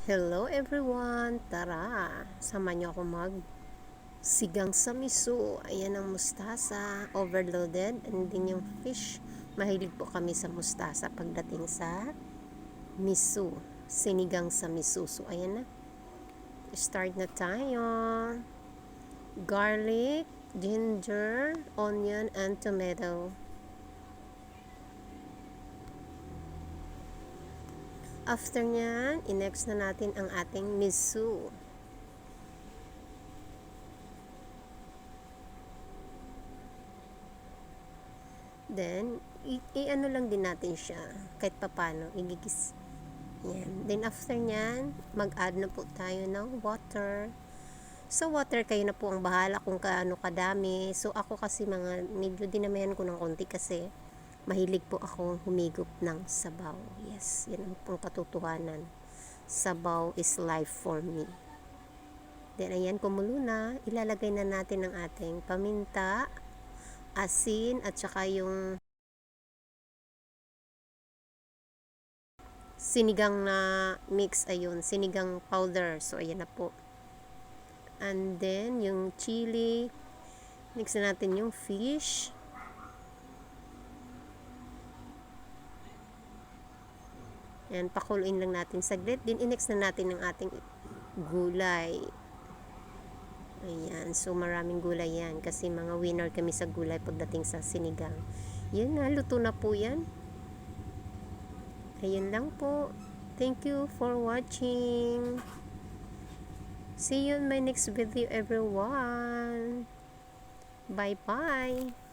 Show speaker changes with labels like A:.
A: Hello everyone! Tara, sama niyo ako mag sigang sa miso. Ayan ang mustasa, overloaded, and din yung fish. Mahilig po kami sa mustasa pagdating sa miso. Sinigang sa miso. So ayan na. Start na tayo. Garlic, ginger, onion, and tomato. After nyan, i-next na natin ang ating miso. Then, i-ano lang din natin siya kahit papano, igigis. Yan. Then, after nyan, mag-add na po tayo ng water. So, water, kayo na po ang bahala kung kaano kadami. So, ako kasi medyo dinamihan ko ng konti kasi mahilig po akong humigop ng sabaw. Yes, yan ang pong katotohanan. Sabaw is life for me. Then, ayan, kumulo na. Ilalagay na natin ang ating paminta, asin, at saka yung sinigang na mix, ayun, sinigang powder. So, ayan na po. And then, yung chili, mix na natin yung fish. Yan, pakuluin lang natin saglit. Then, i-mix na natin ang ating gulay. Ayan, so maraming gulay yan kasi mga winner kami sa gulay pagdating sa sinigang. Yun na, luto na po yan. Ayun lang po. Thank you for watching. See you in my next video, everyone. Bye-bye.